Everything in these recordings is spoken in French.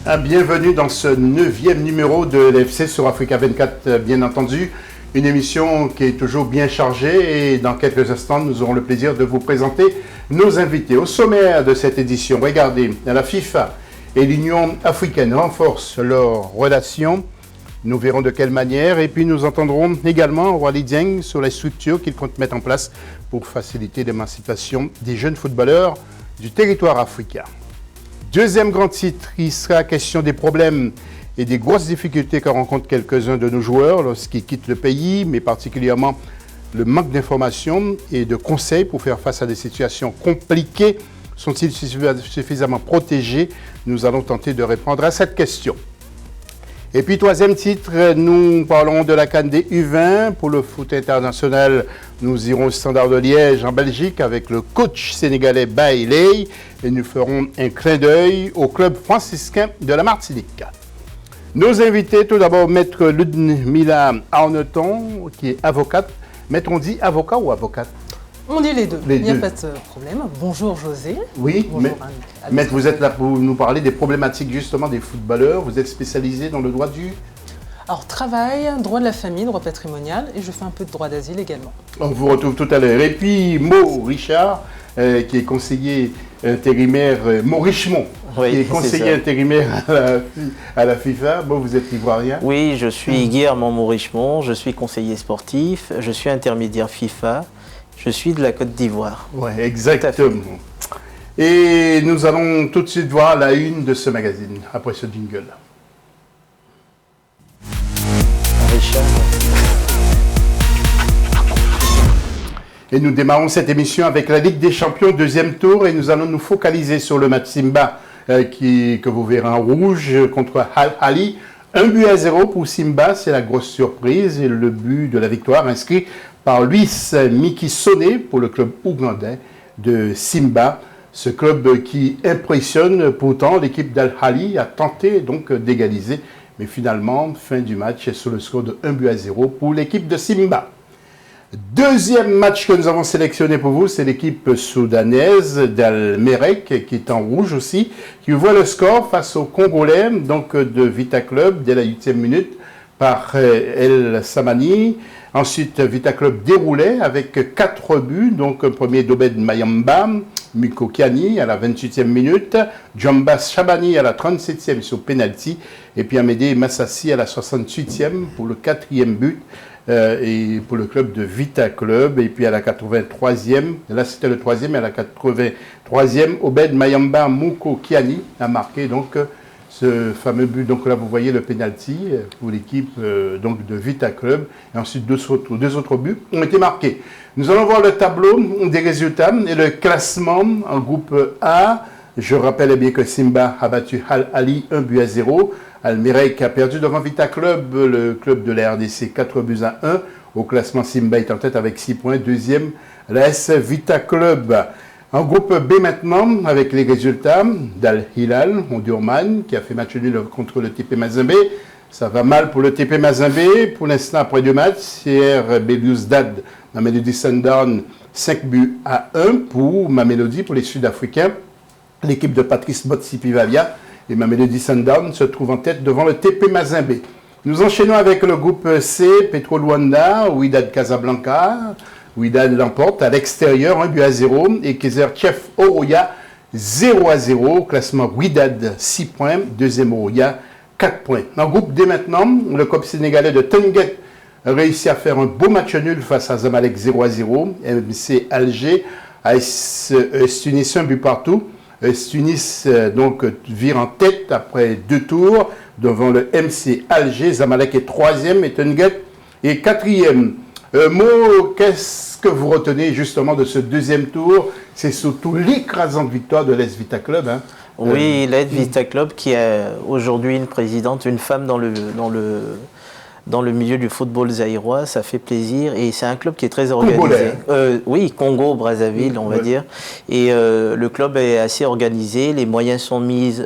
Bienvenue dans ce 9e numéro de l'FC sur Africa 24, bien entendu. Une émission qui est toujours bien chargée et dans quelques instants, nous aurons le plaisir de vous présenter nos invités. Au sommaire de cette édition, regardez, la FIFA et l'Union africaine renforcent leurs relations. Nous verrons de quelle manière et puis nous entendrons également Wally Dieng sur les structures qu'il compte mettre en place pour faciliter l'émancipation des jeunes footballeurs du territoire africain. Deuxième grand titre, il sera question des problèmes et des grosses difficultés que rencontrent quelques-uns de nos joueurs lorsqu'ils quittent le pays, mais particulièrement le manque d'informations et de conseils pour faire face à des situations compliquées. Sont-ils suffisamment protégés? Nous allons tenter de répondre à cette question. Et puis, troisième titre, nous parlons de la CAN des U20. Pour le foot international, nous irons au Standard de Liège en Belgique avec le coach sénégalais Bailey et nous ferons un clin d'œil au club franciscain de la Martinique. Nos invités, tout d'abord, Maître Ludmila Arneton, qui est avocate. Maître, on dit avocat ou avocate? On dit les deux, il n'y a pas de problème. Bonjour José. Oui, bonjour Maître, vous êtes là pour nous parler des problématiques justement des footballeurs. Vous êtes spécialisé dans le droit du... Alors, travail, droit de la famille, droit patrimonial et je fais un peu de droit d'asile également. On vous retrouve tout à l'heure. Et puis, Mo Richard, qui est conseiller intérimaire, Mo Richemont, oui, qui est conseiller intérimaire à la FIFA. Bon, vous êtes ivoirien. Oui, je suis Guillermo Mo Richemont, je suis conseiller sportif, je suis intermédiaire FIFA, je suis de la Côte d'Ivoire. Oui, exactement. Et nous allons tout de suite voir la une de ce magazine, après ce jingle. Richard. Et nous démarrons cette émission avec la Ligue des Champions, deuxième tour, et nous allons nous focaliser sur le match Simba, que vous verrez en rouge, contre Al Ahly. 1-0 pour Simba, c'est la grosse surprise, et le but de la victoire inscrit par Luis Miki Soné pour le club ougandais de Simba. Ce club qui impressionne pourtant, l'équipe d'Al Ahly a tenté donc d'égaliser, mais finalement, fin du match sur le score de 1-0 pour l'équipe de Simba. Deuxième match que nous avons sélectionné pour vous, c'est l'équipe soudanaise d'Al Merreikh, qui est en rouge aussi, qui voit le score face aux Congolais, donc de Vita Club, dès la 8e minute, par El Samani. Ensuite, Vita Club déroulait avec 4 buts, donc un premier d'Obed Mayamba, Miko Kiani à la 28e minute, Djambas Chabani à la 37e sur penalty, et puis Amédée Massassi à la 68e pour le 4e but. Et pour le club de Vita Club, et puis à la 83e, là c'était le 3e, et à la 83e, Obed Mayamba Mouko Kiani a marqué donc ce fameux but. Donc là vous voyez le penalty pour l'équipe donc de Vita Club, et ensuite deux autres buts ont été marqués. Nous allons voir le tableau des résultats et le classement en groupe A. Je rappelle bien que Simba a battu Al Ahly 1-0. Al Merreikh a perdu devant Vita Club, le club de la RDC, 4-1. Au classement, Simba est en tête avec 6 points. Deuxième, l'AS Vita Club. En groupe B maintenant, avec les résultats d'Al Hilal, Omdurman, qui a fait match nul contre le TP Mazembe. Ça va mal pour le TP Mazembe. Pour l'instant, après 2 matchs, CR Belouizdad, Mamelodi Sundowns, 5-1 pour Mamelodi, pour les Sud-Africains. L'équipe de Patrice Motsepe-Vavia et Mamelodi Sundowns se trouve en tête devant le TP Mazembe. Nous enchaînons avec le groupe C, Petro Luanda, Wydad Casablanca. Wydad l'emporte à l'extérieur, 1-0. Et Kaizer Chiefs Oroya, 0-0. Classement Wydad, 6 points. Deuxième Oroya, 4 points. En groupe D maintenant, le club sénégalais de Tenguet a réussi à faire un beau match nul face à Zamalek, 0-0. MC Alger a Tunis un but partout. Tunis donc vire en tête après 2 tours devant le MC Alger. Zamalek est 3e et Tenguet est 4e. Mo, qu'est-ce que vous retenez justement de ce deuxième tour? C'est surtout l'écrasante victoire de l'AS Vita Club. Hein. Oui, l'AS Vita Club qui a aujourd'hui une présidente, une femme dans le milieu du football zaïrois, ça fait plaisir et c'est un club qui est très organisé. Oui, Congo-Brazzaville, on va dire. Et le club est assez organisé, les moyens sont mis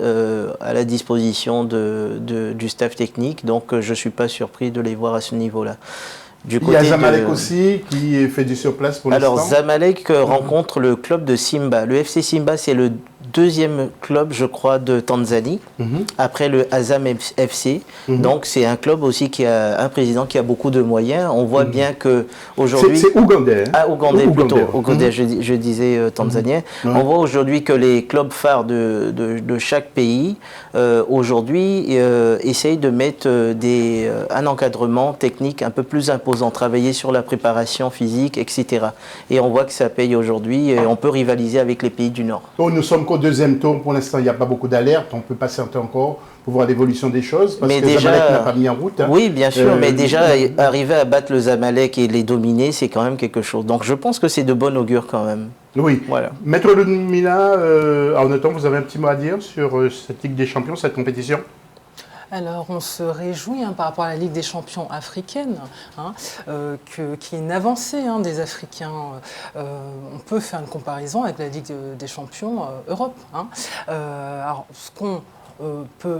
à la disposition du staff technique, donc je ne suis pas surpris de les voir à ce niveau-là. Il y a Zamalek aussi qui fait du surplace pour l'instant. Alors Zamalek rencontre le club de Simba. Le FC Simba, c'est le deuxième club, je crois, de Tanzanie, après le Azam FC. Donc c'est un club aussi qui a un président qui a beaucoup de moyens. On voit bien que aujourd'hui, c'est ougandais. Hein? Ah, ougandais plutôt. Ougandais, je disais tanzanien. On voit aujourd'hui que les clubs phares de chaque pays aujourd'hui essayent de mettre un encadrement technique un peu plus imposant, travailler sur la préparation physique, etc. Et on voit que ça paye aujourd'hui et on peut rivaliser avec les pays du Nord. Oh, nous sommes qu'au deuxième tour. Pour l'instant, il n'y a pas beaucoup d'alerte. On peut patienter encore pour voir l'évolution des choses. Parce que Zamalek n'a pas mis en route. Hein. Oui, bien sûr. Mais déjà, arriver à battre le Zamalek et les dominer, c'est quand même quelque chose. Donc je pense que c'est de bon augure quand même. Oui. Voilà. Maître Ludmila, en attendant, vous avez un petit mot à dire sur cette Ligue des Champions, cette compétition? Alors, on se réjouit par rapport à la Ligue des champions africaine, qui est une avancée des Africains. On peut faire une comparaison avec la Ligue des champions Europe. Alors, ce qu'on peut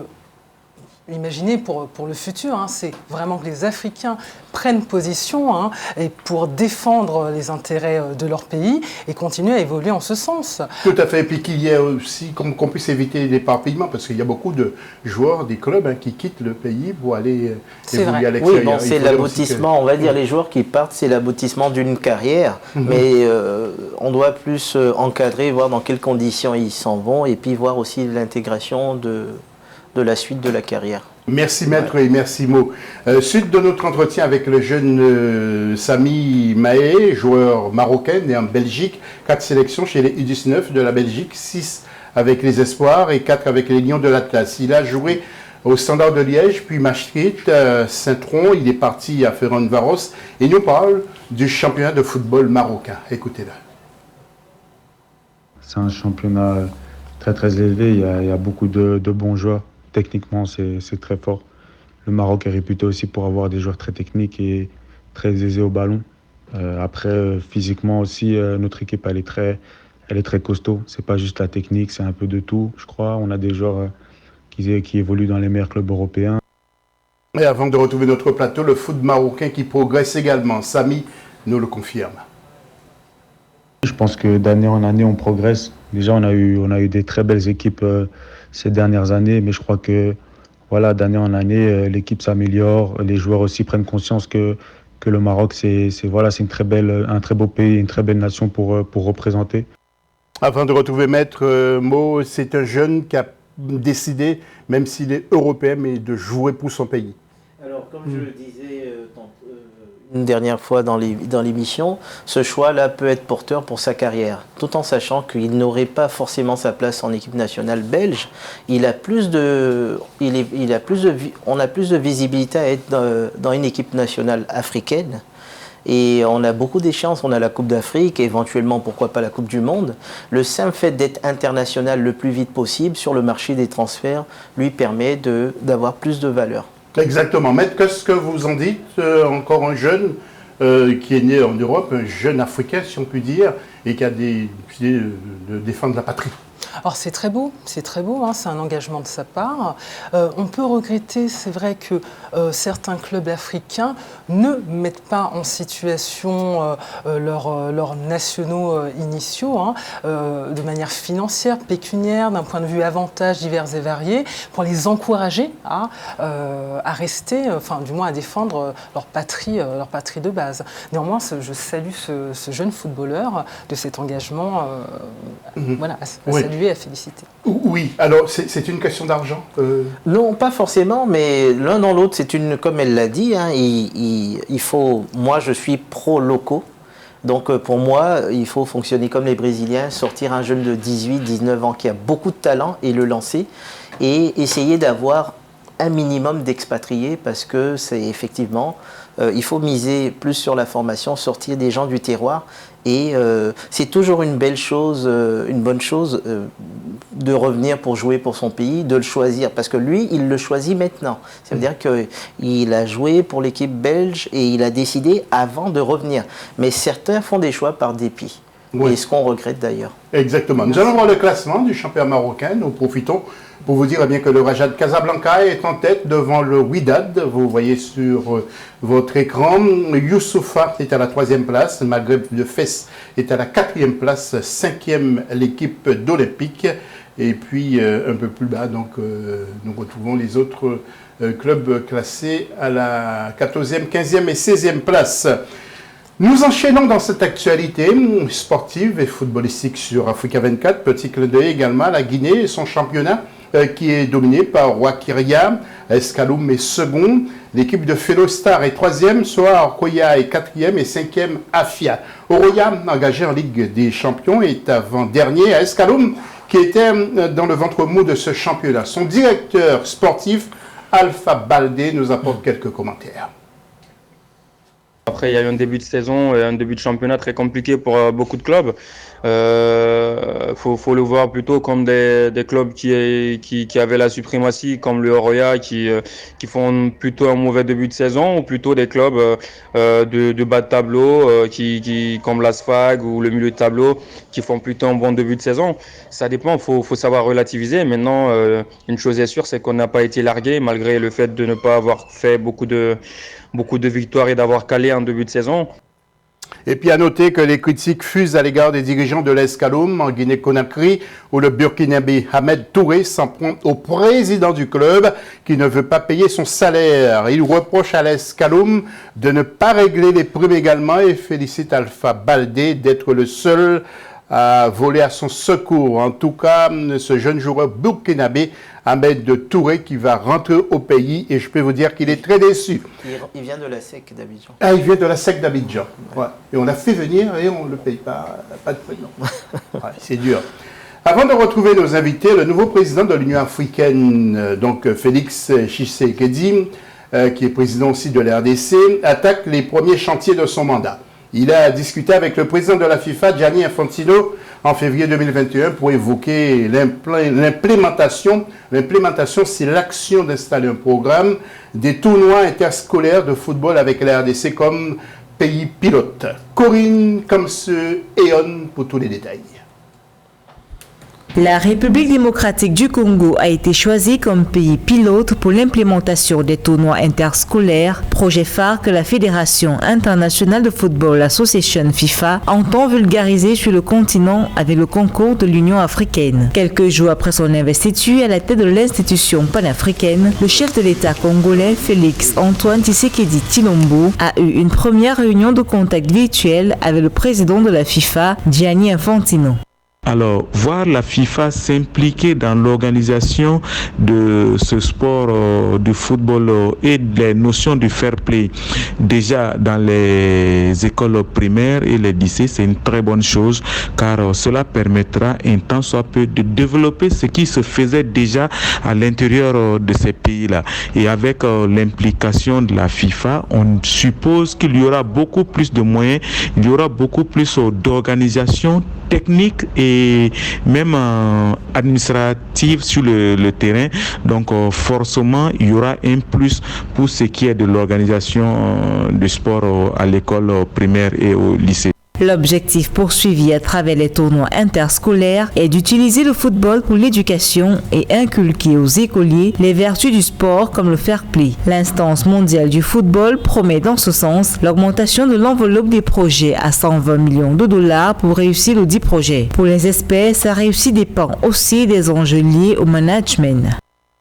imaginer pour le futur, c'est vraiment que les Africains prennent position et pour défendre les intérêts de leur pays et continuer à évoluer en ce sens. Tout à fait, et puis qu'il y ait aussi, qu'on puisse éviter l'éparpillement, parce qu'il y a beaucoup de joueurs, des clubs qui quittent le pays pour aller évoluer à l'extérieur. Oui, bon, c'est l'aboutissement, on va dire, les joueurs qui partent, c'est l'aboutissement d'une carrière, mais on doit plus encadrer, voir dans quelles conditions ils s'en vont, et puis voir aussi l'intégration de la suite de la carrière. Merci Maître et merci Mo. Suite de notre entretien avec le jeune Sami Mahé, joueur marocain né en Belgique, 4 sélections chez les U19 de la Belgique, 6 avec les Espoirs et 4 avec les Lions de l'Atlas. Il a joué au Standard de Liège, puis Maastricht, Saint-Tron, il est parti à Ferencváros et il nous parle du championnat de football marocain. Écoutez-le. C'est un championnat très très élevé, il y a beaucoup de bons joueurs. Techniquement, c'est très fort. Le Maroc est réputé aussi pour avoir des joueurs très techniques et très aisés au ballon. Après, physiquement aussi, notre équipe, elle est très costaud. C'est pas juste la technique, c'est un peu de tout, je crois. On a des joueurs qui évoluent dans les meilleurs clubs européens. Et avant de retrouver notre plateau, le foot marocain qui progresse également. Sami nous le confirme. Je pense que d'année en année, on progresse. Déjà, on a eu des très belles équipes ces dernières années, mais je crois que voilà, d'année en année, l'équipe s'améliore. Les joueurs aussi prennent conscience que le Maroc, c'est un très beau pays, une très belle nation pour représenter. Avant de retrouver Maître Mo, c'est un jeune qui a décidé, même s'il est européen, mais de jouer pour son pays. Alors, comme je le disais une dernière fois dans l'émission, ce choix-là peut être porteur pour sa carrière, tout en sachant qu'il n'aurait pas forcément sa place en équipe nationale belge. On a plus de visibilité à être dans une équipe nationale africaine. Et on a beaucoup d'échéances, on a la Coupe d'Afrique, éventuellement pourquoi pas la Coupe du Monde. Le simple fait d'être international le plus vite possible sur le marché des transferts lui permet d'avoir plus de valeur. Exactement. Maître, qu'est-ce que vous en dites? Encore un jeune qui est né en Europe, un jeune africain si on peut dire, et qui a décidé de défendre la patrie. Alors c'est très beau, c'est un engagement de sa part. On peut regretter, c'est vrai que certains clubs africains ne mettent pas en situation leurs nationaux initiaux de manière financière, pécuniaire, d'un point de vue avantages divers et variés, pour les encourager à rester, enfin du moins à défendre leur patrie de base. Néanmoins, je salue ce jeune footballeur de cet engagement, à saluer, à féliciter. Oui, alors c'est une question d'argent Non, pas forcément, mais l'un dans l'autre, comme elle l'a dit, il faut, moi je suis pro-locaux, donc pour moi, il faut fonctionner comme les Brésiliens, sortir un jeune de 18, 19 ans qui a beaucoup de talent et le lancer, et essayer d'avoir un minimum d'expatriés, parce que c'est effectivement, il faut miser plus sur la formation, sortir des gens du terroir. Et c'est toujours une bonne chose de revenir pour jouer pour son pays, de le choisir. Parce que lui, il le choisit maintenant. Ça veut dire qu'il a joué pour l'équipe belge et il a décidé avant de revenir. Mais certains font des choix par dépit. Oui. Et ce qu'on regrette d'ailleurs. Exactement. Nous allons voir le classement du championnat marocain. Nous profitons pour vous dire bien que le Raja de Casablanca est en tête devant le Wydad. Vous voyez sur votre écran. Youssoufa est à la 3e place. Maghreb de Fès est à la 4e place. 5e l'équipe d'Olympique. Et puis un peu plus bas, donc nous retrouvons les autres clubs classés à la 14e, 15e et 16e place. Nous enchaînons dans cette actualité sportive et footballistique sur Africa 24. Petit clin d'œil également à la Guinée et son championnat qui est dominé par Ouakiria. Escaloum est second. L'équipe de Felostar est 3e, Soar Koya est 4e et 5e Afia. Oroya, engagé en Ligue des Champions, est avant-dernier à Escaloum, qui était dans le ventre mou de ce championnat. Son directeur sportif, Alpha Baldé, nous apporte quelques commentaires. Après, il y a eu un début de saison et un début de championnat très compliqué pour beaucoup de clubs. Faut le voir plutôt comme des clubs qui avaient la suprématie, comme le Oroya, qui font plutôt un mauvais début de saison, ou plutôt des clubs de bas de tableau, comme l'Asfag ou le milieu de tableau, qui font plutôt un bon début de saison. Ça dépend, faut savoir relativiser. Maintenant, une chose est sûre, c'est qu'on n'a pas été largué, malgré le fait de ne pas avoir fait beaucoup de victoires et d'avoir calé en début de saison. Et puis à noter que les critiques fusent à l'égard des dirigeants de l'Escaloum en Guinée-Conakry, où le Burkinabé Ahmed Touré s'en prend au président du club qui ne veut pas payer son salaire. Il reproche à l'Escaloum de ne pas régler les primes également et félicite Alpha Baldé d'être le seul à voler à son secours. En tout cas, ce jeune joueur burkinabé, Ahmed Touré, qui va rentrer au pays, et je peux vous dire qu'il est très déçu. Il vient de la SEC d'Abidjan. Ah, il vient de la SEC d'Abidjan. Ouais. Et on l'a fait venir et on ne le paye pas de prénom. Ouais, c'est dur. Avant de retrouver nos invités, le nouveau président de l'Union africaine, donc Félix Tshisekedi, qui est président aussi de la RDC, attaque les premiers chantiers de son mandat. Il a discuté avec le président de la FIFA, Gianni Infantino, en février 2021 pour évoquer l'implémentation. L'implémentation, c'est l'action d'installer un programme des tournois interscolaires de football avec la RDC comme pays pilote. Corinne Kamse-Eon pour tous les détails. La République démocratique du Congo a été choisie comme pays pilote pour l'implémentation des tournois interscolaires, projet phare que la Fédération internationale de football Association FIFA entend vulgariser sur le continent avec le concours de l'Union africaine. Quelques jours après son investiture à la tête de l'institution panafricaine, le chef de l'État congolais Félix Antoine Tshisekedi Tshilombo a eu une première réunion de contact virtuel avec le président de la FIFA, Gianni Infantino. Alors, voir la FIFA s'impliquer dans l'organisation de ce sport de football et des notions de fair play déjà dans les écoles primaires et les lycées, c'est une très bonne chose car cela permettra un tant soit peu de développer ce qui se faisait déjà à l'intérieur de ces pays-là. Et avec l'implication de la FIFA, on suppose qu'il y aura beaucoup plus de moyens, il y aura beaucoup plus d'organisation technique et même administrative sur le terrain. Donc forcément, il y aura un plus pour ce qui est de l'organisation du sport à l'école primaire et au lycée. L'objectif poursuivi à travers les tournois interscolaires est d'utiliser le football pour l'éducation et inculquer aux écoliers les vertus du sport comme le fair play. L'instance mondiale du football promet dans ce sens l'augmentation de l'enveloppe des projets à 120 millions de dollars pour réussir le dit projet. Pour les experts, sa réussite dépend aussi des enjeux liés au management.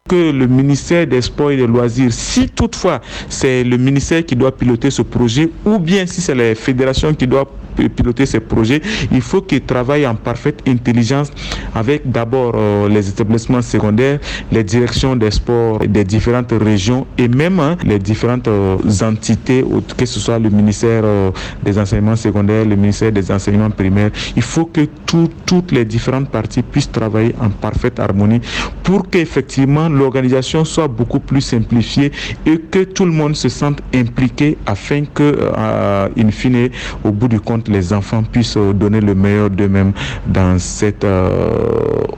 Que le ministère des Sports et des Loisirs, si toutefois c'est le ministère qui doit piloter ce projet, ou bien si c'est les fédérations qui doivent piloter ces projets, il faut qu'ils travaillent en parfaite intelligence avec d'abord les établissements secondaires, les directions des sports des différentes régions et même les différentes entités, que ce soit le ministère des enseignements secondaires, le ministère des enseignements primaires. Il faut que toutes les différentes parties puissent travailler en parfaite harmonie pour qu'effectivement l'organisation soit beaucoup plus simplifiée et que tout le monde se sente impliqué afin que, in fine, au bout du compte, les enfants puissent donner le meilleur d'eux-mêmes dans cette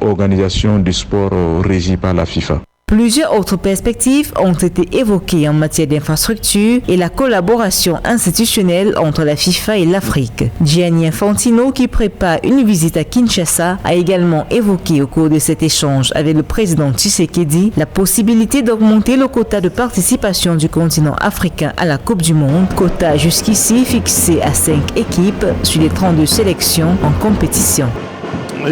organisation du sport régie par la FIFA. Plusieurs autres perspectives ont été évoquées en matière d'infrastructure et la collaboration institutionnelle entre la FIFA et l'Afrique. Gianni Infantino, qui prépare une visite à Kinshasa, a également évoqué au cours de cet échange avec le président Tshisekedi la possibilité d'augmenter le quota de participation du continent africain à la Coupe du Monde, quota jusqu'ici fixé à 5 équipes sur les 32 sélections en compétition.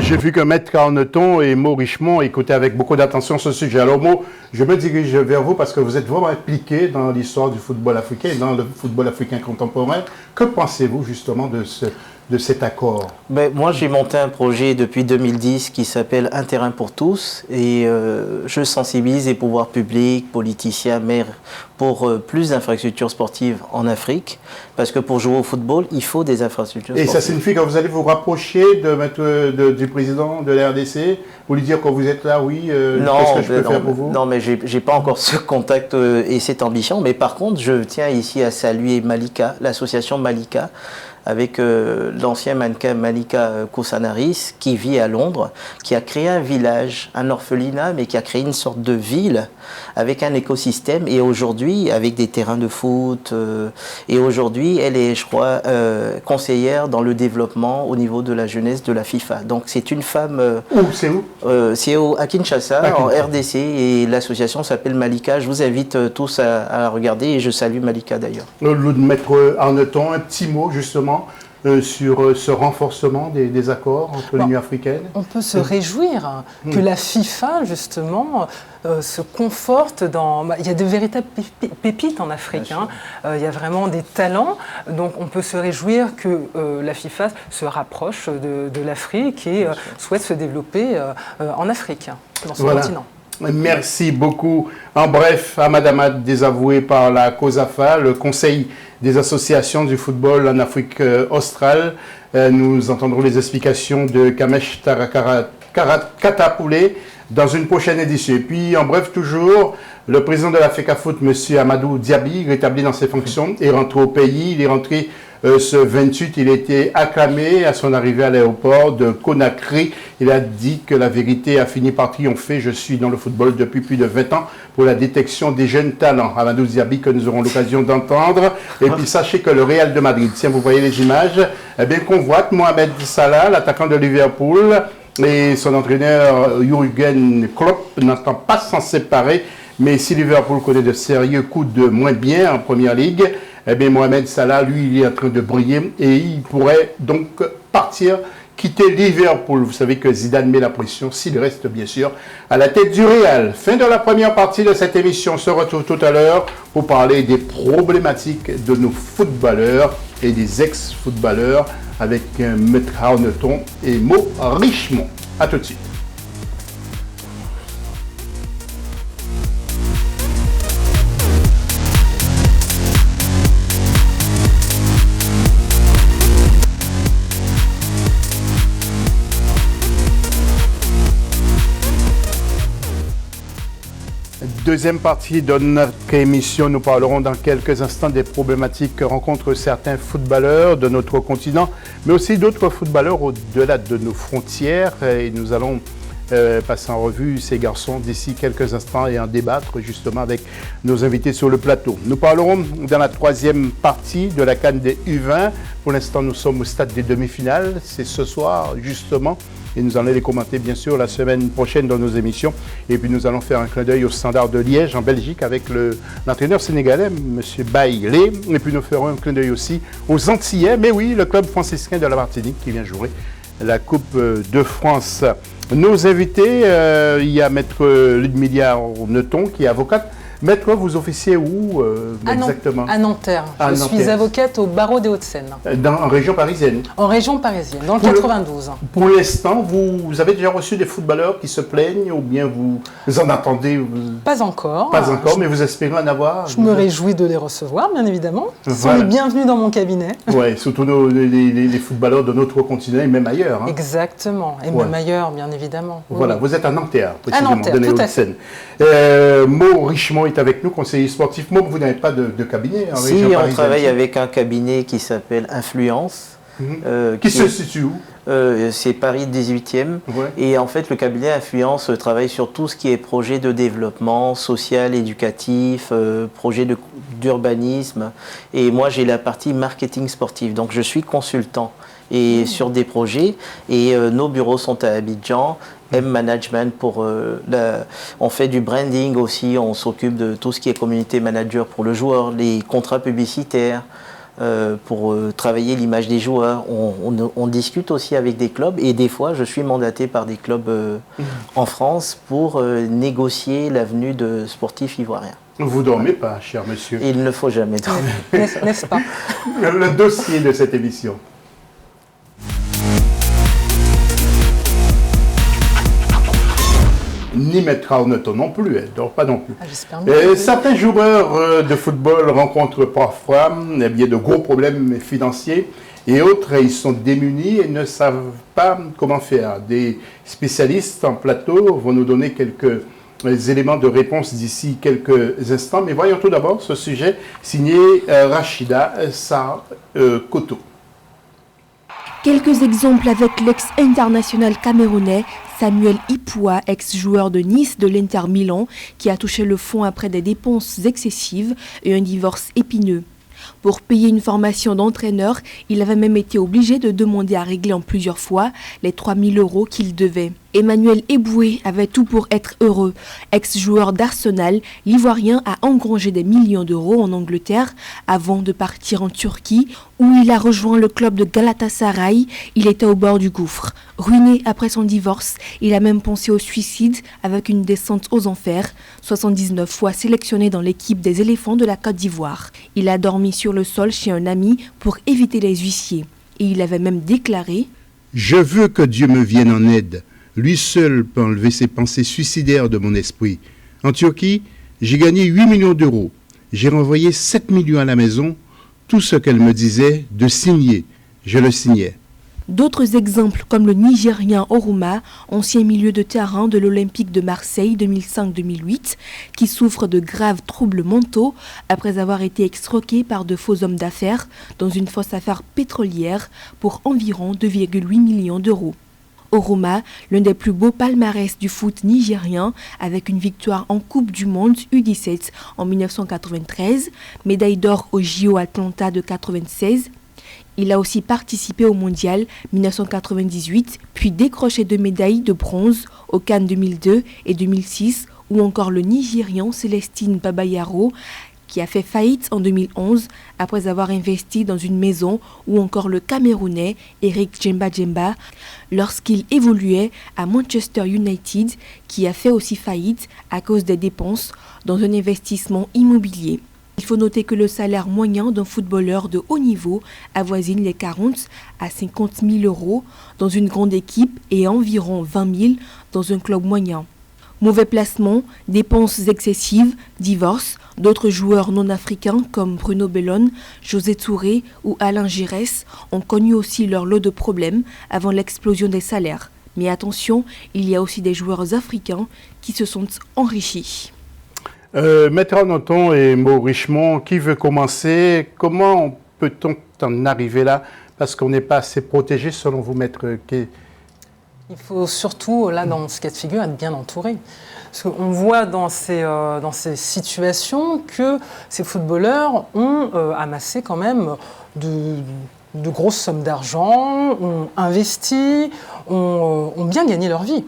J'ai vu que Maître Arneton et Mo Richemont écoutaient avec beaucoup d'attention ce sujet. Alors Mo, je me dirige vers vous parce que vous êtes vraiment impliqué dans l'histoire du football africain et dans le football africain contemporain. Que pensez-vous justement de cet accord? Moi, j'ai monté un projet depuis 2010 qui s'appelle Un terrain pour tous et je sensibilise les pouvoirs publics, politiciens, maires pour plus d'infrastructures sportives en Afrique parce que pour jouer au football, il faut des infrastructures sportives. Et ça signifie que vous allez vous rapprocher du président de la RDC pour lui dire que vous êtes là, oui, qu'est-ce que je peux faire pour vous? Non, mais je n'ai pas encore ce contact et cette ambition, mais par contre, je tiens ici à saluer Malika, l'association Malika, avec l'ancien mannequin Malika Koussanaris, qui vit à Londres, qui a créé un village, un orphelinat, mais qui a créé une sorte de ville avec un écosystème. Et aujourd'hui, avec des terrains de foot, et aujourd'hui, elle est, je crois, conseillère dans le développement au niveau de la jeunesse de la FIFA. Donc c'est une femme... C'est où? C'est à Kinshasa, en RDC, et l'association s'appelle Malika. Je vous invite tous à regarder, et je salue Malika d'ailleurs. Le Maître Arneton, un petit mot justement sur ce renforcement des accords entre l'Union africaine. On peut se réjouir que la FIFA, justement, se conforte dans... il y a de véritables pépites en Afrique. Il y a vraiment des talents. Donc on peut se réjouir que la FIFA se rapproche de l'Afrique et souhaite se développer en Afrique, dans ce continent. Merci beaucoup. En bref, Amadamad désavoué par la COSAFA, le Conseil des associations du football en Afrique australe. Nous entendrons les explications de Kamesh Katapoulé dans une prochaine édition. Et puis, en bref, toujours, le président de la FECAFOOT, M. Amadou Diaby, rétabli dans ses fonctions, est rentré au pays. Il est rentré ce 28, il a été acclamé à son arrivée à l'aéroport de Conakry. Il a dit que la vérité a fini par triompher. Je suis dans le football depuis plus de 20 ans pour la détection des jeunes talents. Amadou Diaby, que nous aurons l'occasion d'entendre. Et puis sachez que le Real de Madrid, tiens, vous voyez les images, eh bien, convoite Mohamed Salah, l'attaquant de Liverpool, et son entraîneur Jürgen Klopp n'entend pas s'en séparer. Mais si Liverpool connaît de sérieux coups de moins bien en Première Ligue, eh bien, Mohamed Salah, lui, il est en train de briller et il pourrait donc partir, quitter Liverpool. Vous savez que Zidane met la pression, s'il reste bien sûr à la tête du Real. Fin de la première partie de cette émission. On se retrouve tout à l'heure pour parler des problématiques de nos footballeurs et des ex-footballeurs avec Maître Arneton et Mo Richemont. A tout de suite. Deuxième partie de notre émission, nous parlerons dans quelques instants des problématiques que rencontrent certains footballeurs de notre continent, mais aussi d'autres footballeurs au-delà de nos frontières. Et nous allons passer en revue ces garçons d'ici quelques instants et en débattre justement avec nos invités sur le plateau. Nous parlerons dans la troisième partie de la CAN des U20. Pour l'instant, nous sommes au stade des demi-finales. C'est ce soir justement. Et nous allons les commenter bien sûr la semaine prochaine dans nos émissions. Et puis nous allons faire un clin d'œil au Standard de Liège en Belgique avec l'entraîneur sénégalais, M. Bailey. Et puis nous ferons un clin d'œil aussi aux Antillais. Mais oui, le club franciscain de la Martinique qui vient jouer la Coupe de France. Nos invités, il y a Maître Ludmilla Arneton qui est avocate. Maître, vous officiez où exactement? À Nanterre. Je suis avocate au barreau des Hauts-de-Seine. En région parisienne? En région parisienne, dans le 92. Pour l'instant, vous avez déjà reçu des footballeurs qui se plaignent ou bien vous en attendez? Pas encore. Pas encore, mais vous espérez en avoir? Je me réjouis de les recevoir, bien évidemment. Ils sont les bienvenus dans mon cabinet. Oui, surtout les footballeurs de notre continent et même ailleurs. Hein. Exactement, et même ailleurs, bien évidemment. Voilà, vous êtes à Nanterre, précisément, à Nanterre, tout à fait. Mo Richemont est avec nous, conseiller sportif. Mo, vous n'avez pas de cabinet en région parisienne? On travaille avec un cabinet qui s'appelle Influence, Qui se situe où? C'est Paris 18e. Ouais. Et en fait, le cabinet Influence travaille sur tout ce qui est projet de développement social, éducatif, projet d'urbanisme. Et moi, j'ai la partie marketing sportif. Donc, je suis consultant et sur des projets. Et nos bureaux sont à Abidjan. M-Management on fait du branding aussi. On s'occupe de tout ce qui est community manager pour le joueur, les contrats publicitaires. Pour travailler l'image des joueurs. On discute aussi avec des clubs et des fois je suis mandaté par des clubs en France pour négocier la venue de sportifs ivoiriens. Vous ne dormez pas, cher monsieur. Il ne faut jamais dormir. N'est-ce pas? Le dossier de cette émission. Ni Maître Arnauton non plus, elle ne dort pas non plus. J'espère bien. Certains joueurs de football rencontrent parfois de gros problèmes financiers et autres, ils sont démunis et ne savent pas comment faire. Des spécialistes en plateau vont nous donner quelques éléments de réponse d'ici quelques instants. Mais voyons tout d'abord ce sujet signé Rachida Sarr-Koto. Quelques exemples avec l'ex-international camerounais Samuel Ipoua, ex-joueur de Nice de l'Inter Milan, qui a touché le fond après des dépenses excessives et un divorce épineux. Pour payer une formation d'entraîneur, il avait même été obligé de demander à régler en plusieurs fois les 3 000 € qu'il devait. Emmanuel Eboué avait tout pour être heureux. Ex-joueur d'Arsenal, l'Ivoirien a engrangé des millions d'euros en Angleterre avant de partir en Turquie où il a rejoint le club de Galatasaray. Il était au bord du gouffre. Ruiné après son divorce, il a même pensé au suicide avec une descente aux enfers. 79 fois sélectionné dans l'équipe des éléphants de la Côte d'Ivoire. Il a dormi sur le sol chez un ami pour éviter les huissiers. Et il avait même déclaré « Je veux que Dieu me vienne en aide. Lui seul peut enlever ces pensées suicidaires de mon esprit. En Turquie, j'ai gagné 8 millions d'euros. J'ai renvoyé 7 millions à la maison. Tout ce qu'elle me disait de signer, je le signais. » D'autres exemples comme le Nigérien Oruma, ancien milieu de terrain de l'Olympique de Marseille 2005-2008, qui souffre de graves troubles mentaux après avoir été extorqué par de faux hommes d'affaires dans une fausse affaire pétrolière pour environ 2,8 millions d'euros. Oruma, l'un des plus beaux palmarès du foot nigérien, avec une victoire en Coupe du Monde U17 en 1993, médaille d'or au JO Atlanta de 1996. Il a aussi participé au Mondial 1998, puis décroché 2 médailles de bronze au Cannes 2002 et 2006, ou encore le Nigérian Célestine Babayaro, qui a fait faillite en 2011 après avoir investi dans une maison, ou encore le Camerounais Eric Djemba lorsqu'il évoluait à Manchester United, qui a fait aussi faillite à cause des dépenses dans un investissement immobilier. Il faut noter que le salaire moyen d'un footballeur de haut niveau avoisine les 40 à 50 000 € dans une grande équipe et environ 20 000 dans un club moyen. Mauvais placement, dépenses excessives, divorce. D'autres joueurs non africains comme Bruno Bellone, José Touré ou Alain Giresse ont connu aussi leur lot de problèmes avant l'explosion des salaires. Mais attention, il y a aussi des joueurs africains qui se sont enrichis. Maître Arnauton et Maud Richemont, qui veut commencer? Comment peut-on en arriver là? Parce qu'on n'est pas assez protégé, selon vous, Maître. Il faut surtout, là, dans ce cas de figure, être bien entouré. Parce qu'on voit dans ces situations que ces footballeurs ont amassé quand même de grosses sommes d'argent, ont investi, ont bien gagné leur vie.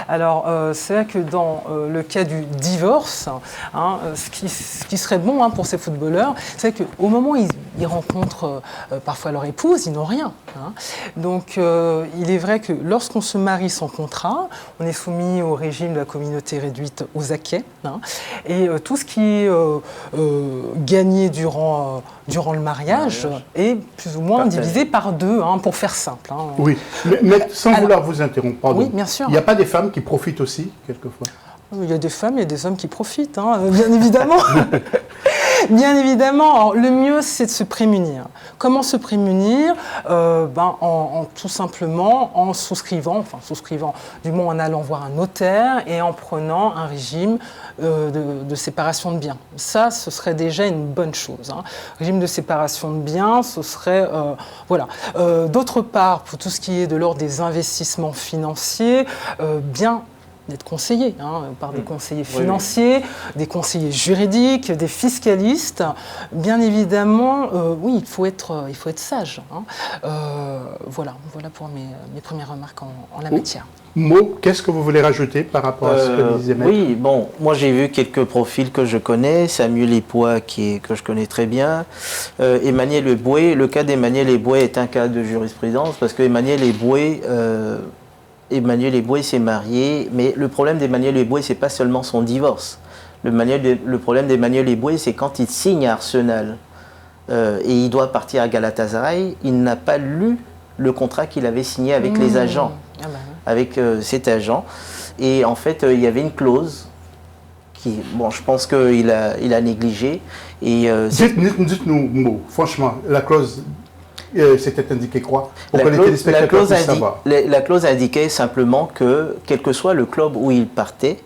Alors, c'est vrai que dans le cas du divorce, ce qui serait bon pour ces footballeurs, c'est qu'au moment où ils rencontrent parfois leur épouse, ils n'ont rien. Donc, il est vrai que lorsqu'on se marie sans contrat, on est soumis au régime de la communauté réduite aux acquets. Et tout ce qui est gagné durant le mariage est plus ou moins divisé par 2, pour faire simple. Oui, mais sans vouloir vous interrompre, pardon. Oui, bien sûr. Il n'y a pas des femmes qui profitent aussi, quelquefois? Il y a des femmes et des hommes qui profitent, bien évidemment. Bien évidemment, alors, le mieux c'est de se prémunir. Comment se prémunir tout simplement en souscrivant, du moins en allant voir un notaire et en prenant un régime de séparation de biens. Ça, ce serait déjà une bonne chose. Régime de séparation de biens, ce serait... D'autre part, pour tout ce qui est de l'ordre des investissements financiers, bien d'être conseillé par des conseillers financiers, des conseillers juridiques, des fiscalistes. Bien évidemment, il faut être sage. Voilà pour mes premières remarques en la matière. Mo, qu'est-ce que vous voulez rajouter par rapport à ce que disait Maître ? Oui, bon, moi j'ai vu quelques profils que je connais. Samuel Ipoa, que je connais très bien. Emmanuel Eboué. Le cas d'Emmanuel Eboué est un cas de jurisprudence parce que Emmanuel Eboué s'est marié, mais le problème d'Emmanuel Eboué, c'est pas seulement son divorce. Le problème d'Emmanuel Eboué, c'est quand il signe à Arsenal et il doit partir à Galatasaray, il n'a pas lu le contrat qu'il avait signé avec les agents, avec cet agent. Et en fait, il y avait une clause qui, je pense qu'il a négligé. Et dites-nous, Mo, franchement, la clause. C'était indiqué quoi? Pour que les téléspectateurs puissent savoir. La clause indiquait simplement que, quel que soit le club où il partait,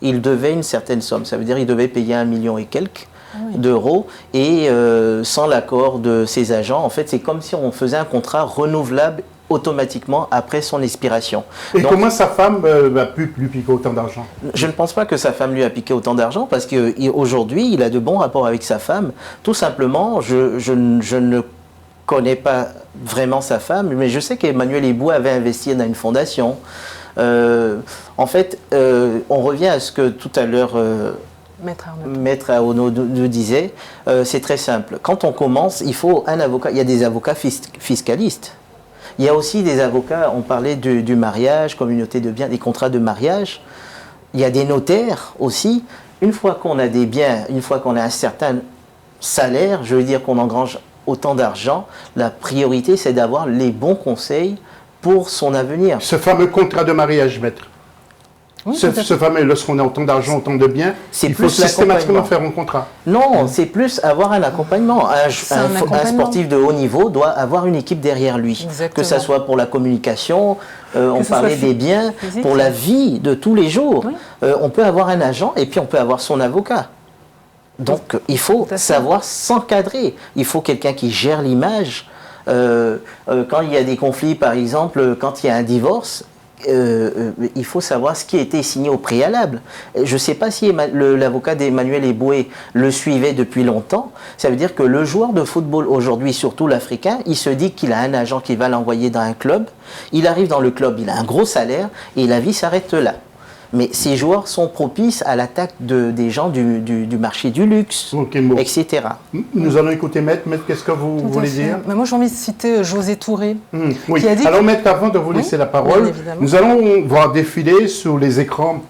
il devait une certaine somme. Ça veut dire qu'il devait payer 1 million et quelques d'euros. Et sans l'accord de ses agents, en fait, c'est comme si on faisait un contrat renouvelable automatiquement après son expiration. Et donc, comment sa femme a pu lui piquer autant d'argent? Je ne pense pas que sa femme lui a piqué autant d'argent parce qu'aujourd'hui, il a de bons rapports avec sa femme. Tout simplement, je ne connais pas vraiment sa femme, mais je sais qu'Emmanuel Eboué avait investi dans une fondation. En fait, on revient à ce que tout à l'heure Maître Aono nous disait. C'est très simple. Quand on commence, il faut un avocat. Il y a des avocats fiscalistes. Il y a aussi des avocats, on parlait du mariage, communauté de biens, des contrats de mariage. Il y a des notaires aussi. Une fois qu'on a des biens, une fois qu'on a un certain salaire, je veux dire qu'on engrange autant d'argent, la priorité c'est d'avoir les bons conseils pour son avenir. Ce fameux contrat de mariage, Maître. Oui, ce fameux, lorsqu'on a autant d'argent, autant de biens, il faut systématiquement faire un contrat. Non, c'est plus avoir un accompagnement. Un sportif de haut niveau doit avoir une équipe derrière lui. Exactement. Que ce soit pour la communication, on parlait des biens, physique, pour la vie de tous les jours. Oui. On peut avoir un agent et puis on peut avoir son avocat. Donc, il faut savoir s'encadrer. Il faut quelqu'un qui gère l'image. Quand il y a des conflits, par exemple, quand il y a un divorce, il faut savoir ce qui a été signé au préalable. Je ne sais pas si l'avocat d'Emmanuel Eboué le suivait depuis longtemps. Ça veut dire que le joueur de football aujourd'hui, surtout l'Africain, il se dit qu'il a un agent qui va l'envoyer dans un club. Il arrive dans le club, il a un gros salaire et la vie s'arrête là. Mais ces joueurs sont propices à l'attaque des gens du marché du luxe, etc. Nous allons écouter Maître. Maître, qu'est-ce que vous voulez dire? Mais moi, j'ai envie de citer José Touré. Oui. Qui a dit alors, Maître, avant de vous laisser la parole, nous allons voir défiler sur les écrans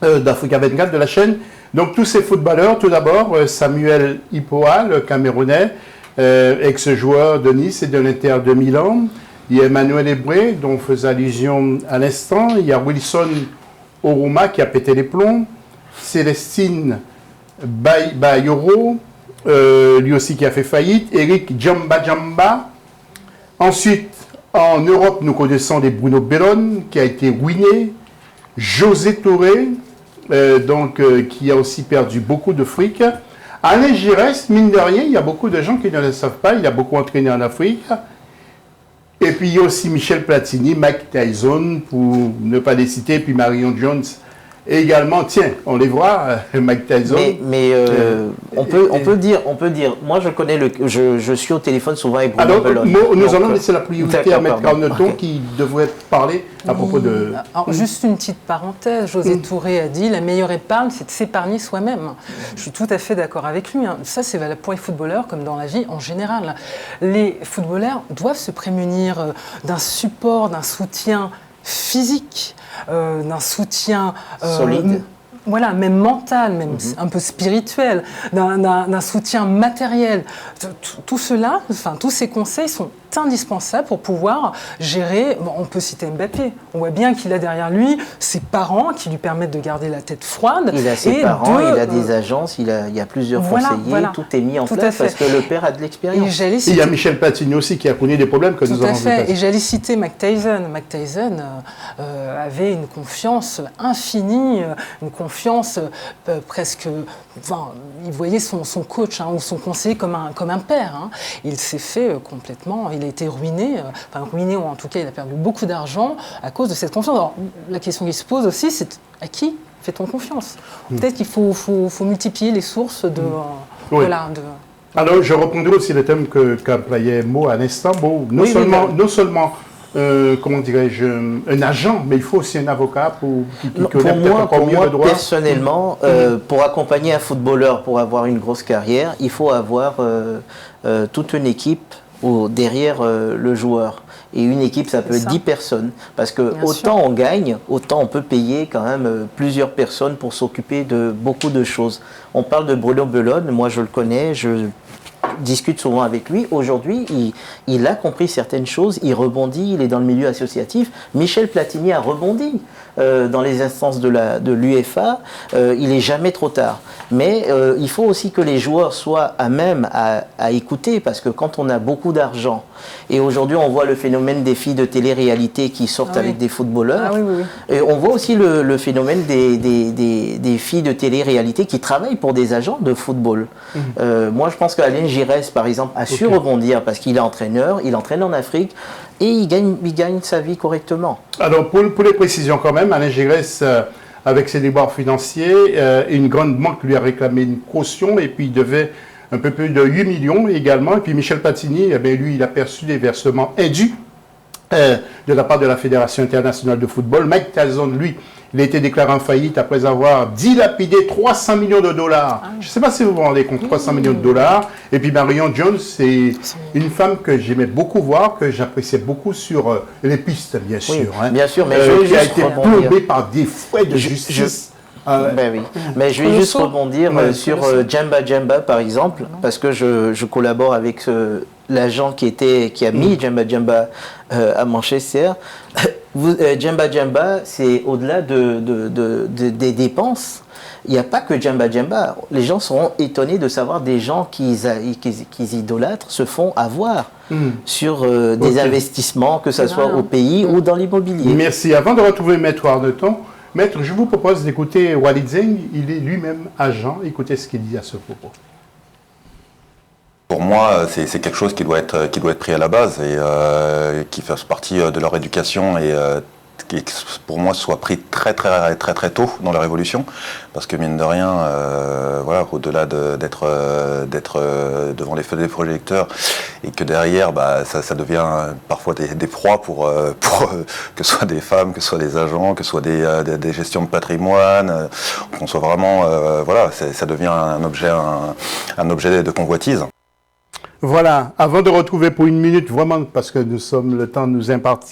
d'Africa 24 de la chaîne. Donc, tous ces footballeurs, tout d'abord, Samuel Ipoa, le Camerounais, ex-joueur de Nice et de l'Inter de Milan. Il y a Emmanuel Eboué, dont on faisait allusion à l'instant. Il y a Wilson Oruma qui a pété les plombs, Célestine Bayoro, lui aussi qui a fait faillite, Eric Djamba. Ensuite, en Europe, nous connaissons des Bruno Bellone qui a été ruiné, José Touré, qui a aussi perdu beaucoup de fric. Alain Giresse, mine de rien, il y a beaucoup de gens qui ne le savent pas, il a beaucoup entraîné en Afrique. Et puis il y a aussi Michel Platini, Mike Tyson, pour ne pas les citer, puis Marion Jones également. Tiens, on les voit, Mike Tyson. Mais on peut dire, moi je suis au téléphone souvent avec Bruno Bellone. Nous allons laisser la priorité à Maître Carneton qui devrait parler à propos de... Alors, juste une petite parenthèse, José Touré a dit la meilleure épargne, c'est de s'épargner soi-même. Je suis tout à fait d'accord avec lui. Ça, c'est valable pour les footballeurs comme dans la vie en général. Les footballeurs doivent se prémunir d'un support, d'un soutien physique, d'un soutien solide. Voilà, même mental, même un peu spirituel, d'un soutien matériel. Tout cela, tous ces conseils sont est indispensable pour pouvoir gérer. Bon, on peut citer Mbappé. On voit bien qu'il a derrière lui ses parents qui lui permettent de garder la tête froide. Il a ses parents, il a des agences, il y a plusieurs conseillers, tout est mis en place parce que le père a de l'expérience. Et il y a Michel Platini aussi qui a connu des problèmes que nous avons vus. Et j'allais citer Mike Tyson. Mike Tyson avait une confiance infinie, une confiance presque... Enfin, il voyait son coach ou son conseiller comme un père. Il s'est fait complètement... Il a été ruiné, ou en tout cas il a perdu beaucoup d'argent à cause de cette confiance. Alors, la question qui se pose aussi, c'est à qui fait-on confiance? Peut-être qu'il faut multiplier les sources de... Alors, je reprendrai aussi le thème qu'employait Mo à l'instant. Bon, non seulement comment dirais-je, un agent, mais il faut aussi un avocat qui connaît peut-être encore mieux le droit. Personnellement, pour accompagner un footballeur, pour avoir une grosse carrière, il faut avoir toute une équipe derrière le joueur. Et une équipe, ça peut être 10 personnes. Parce que autant on gagne, autant on peut payer quand même plusieurs personnes pour s'occuper de beaucoup de choses. On parle de Bruno Belone, moi je le connais, je discute souvent avec lui. Aujourd'hui, il a compris certaines choses, il rebondit, il est dans le milieu associatif. Michel Platini a rebondi dans les instances de l'UEFA. Il n'est jamais trop tard. Mais il faut aussi que les joueurs soient à même à écouter, parce que quand on a beaucoup d'argent, et aujourd'hui on voit le phénomène des filles de télé-réalité qui sortent avec des footballeurs, et on voit aussi le phénomène des filles de télé-réalité qui travaillent pour des agents de football. Moi je pense qu'Alain Giresse par exemple a su rebondir parce qu'il est entraîneur, il entraîne en Afrique et il gagne sa vie correctement. Alors pour les précisions quand même, Alain Giresse avec ses déboires financiers, une grande banque lui a réclamé une caution et puis il devait un peu plus de 8 millions également. Et puis Michel Platini, lui, il a perçu des versements indus de la part de la Fédération internationale de football. Mike Tyson, lui, il a été déclaré en faillite après avoir dilapidé 300 millions de dollars. Je ne sais pas si vous vous rendez compte, 300 millions de dollars. Et puis Marion Jones, c'est une femme que j'aimais beaucoup voir, que j'appréciais beaucoup sur les pistes, bien sûr. Bien sûr, mais qui a été plombée par des fouets de justice. Mais je vais juste rebondir sur Djemba par exemple, parce que je collabore avec l'agent qui a mis Djemba à Manchester. Djemba, c'est au-delà des dépenses. Il n'y a pas que Djemba. Les gens seront étonnés de savoir des gens qu'ils idolâtrent se font avoir sur des investissements, que ce soit au pays ou dans l'immobilier. Merci. Avant de retrouver Maître Arneton, Maître, je vous propose d'écouter Walid Zeng. Il est lui-même agent. Écoutez ce qu'il dit à ce propos. Pour moi, c'est quelque chose qui doit être pris à la base et qui fasse partie de leur éducation et qui, pour moi, soit pris très tôt dans leur évolution, parce que mine de rien, au-delà d'être devant les feux des projecteurs et que derrière, ça devient parfois des proies pour que ce soit des femmes, que ce soit des agents, que ce soit des gestions de patrimoine, qu'on soit vraiment, ça devient un objet de convoitise. Voilà, avant de retrouver pour une minute, vraiment, parce que le temps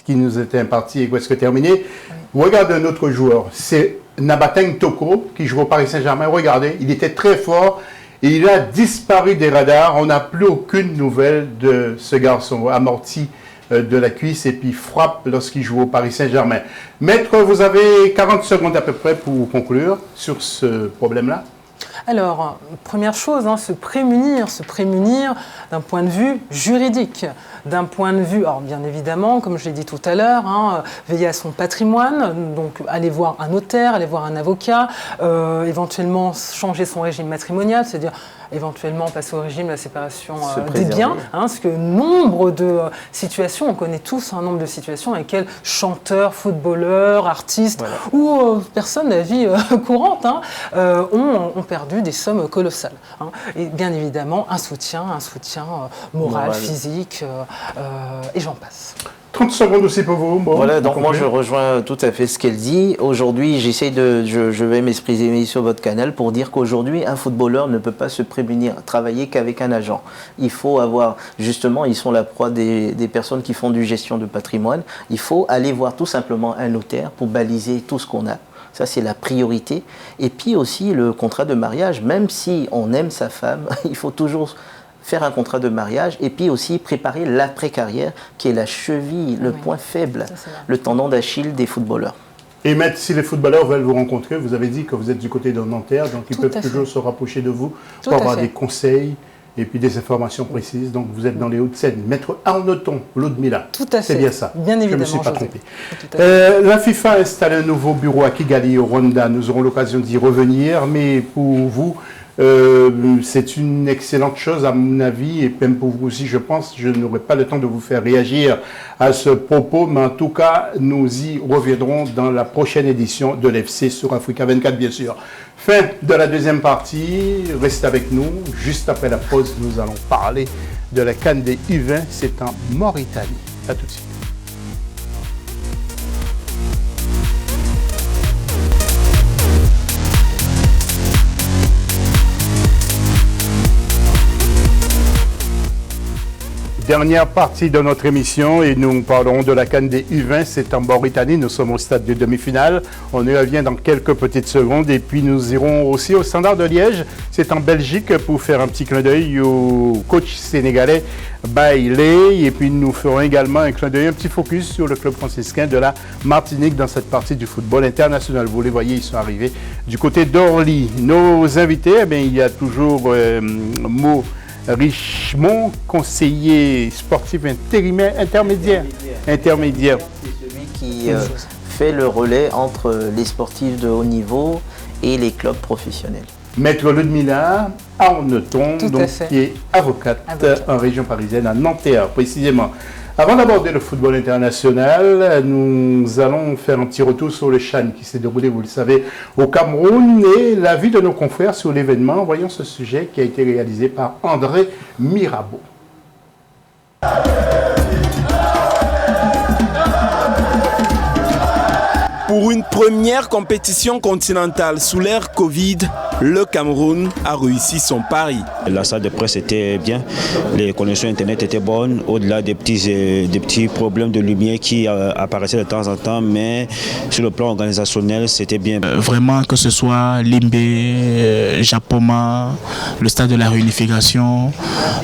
qui nous était imparti est presque terminé, regardez un autre joueur, c'est Nabateng Toko, qui joue au Paris Saint-Germain. Regardez, il était très fort et il a disparu des radars. On n'a plus aucune nouvelle de ce garçon, amorti de la cuisse et puis frappe lorsqu'il joue au Paris Saint-Germain. Maître, vous avez 40 secondes à peu près pour conclure sur ce problème-là. Alors, première chose, se prémunir d'un point de vue juridique, d'un point de vue, alors bien évidemment, comme je l'ai dit tout à l'heure, veiller à son patrimoine, donc aller voir un notaire, aller voir un avocat, éventuellement changer son régime matrimonial, c'est-à-dire éventuellement passer au régime de la séparation des biens, parce que nombre de situations, on connaît tous un nombre de situations avec lesquelles chanteurs, footballeurs, artistes ou personnes de la vie courante ont perdu des sommes colossales. Et bien évidemment, un soutien moral, physique, et j'en passe. 30 secondes aussi pour vous. Bon, voilà, donc moi je rejoins tout à fait ce qu'elle dit. Aujourd'hui, je vais m'exprimer sur votre canal pour dire qu'aujourd'hui, un footballeur ne peut pas se prémunir, travailler qu'avec un agent. Il faut avoir, justement, ils sont la proie des personnes qui font du gestion de patrimoine. Il faut aller voir tout simplement un notaire pour baliser tout ce qu'on a. Ça, c'est la priorité. Et puis aussi le contrat de mariage, même si on aime sa femme, il faut toujours faire un contrat de mariage et puis aussi préparer l'après-carrière qui est la cheville, le point faible, le tendon d'Achille des footballeurs. Et maître, si les footballeurs veulent vous rencontrer, vous avez dit que vous êtes du côté de Nanterre, donc ils peuvent toujours se rapprocher de vous pour avoir des conseils et puis des informations précises. Donc vous êtes dans les Hauts-de-Seine. Maître Arnoton, Ludmila. Tout à fait. C'est bien ça. Bien évidemment. Je ne me suis pas trompé. La FIFA a installé un nouveau bureau à Kigali, au Rwanda. Nous aurons l'occasion d'y revenir, mais pour vous, c'est une excellente chose à mon avis, et même pour vous aussi, je pense. Je n'aurai pas le temps de vous faire réagir à ce propos, mais en tout cas, nous y reviendrons dans la prochaine édition de l'FC sur Africa 24, bien sûr. Fin de la deuxième partie, restez avec nous. Juste après la pause, nous allons parler de la CAN des U20, c'est en Mauritanie. À tout de suite. Dernière partie de notre émission et nous parlerons de la CAN des U20. C'est en Mauritanie, nous sommes au stade de demi-finale. On y revient dans quelques petites secondes et puis nous irons aussi au Standard de Liège. C'est en Belgique pour faire un petit clin d'œil au coach sénégalais Bailey. Et puis nous ferons également un clin d'œil, un petit focus sur le club franciscain de la Martinique dans cette partie du football international. Vous les voyez, ils sont arrivés du côté d'Orly. Nos invités, eh bien, il y a toujours Mo Richemont, conseiller sportif intérimaire, intermédiaire. C'est celui qui fait le relais entre les sportifs de haut niveau et les clubs professionnels. Maître Ludmila Arnoton, qui est avocate en région parisienne, à Nanterre précisément. Avant d'aborder le football international, nous allons faire un petit retour sur le CHAN qui s'est déroulé, vous le savez, au Cameroun et l'avis de nos confrères sur l'événement. Voyons ce sujet qui a été réalisé par André Mirabeau. Pour une première compétition continentale sous l'ère Covid, le Cameroun a réussi son pari. La salle de presse était bien, les connexions Internet étaient bonnes, au-delà des petits problèmes de lumière qui apparaissaient de temps en temps, mais sur le plan organisationnel, c'était bien. Vraiment, que ce soit Limbe, Japoma, le stade de la réunification,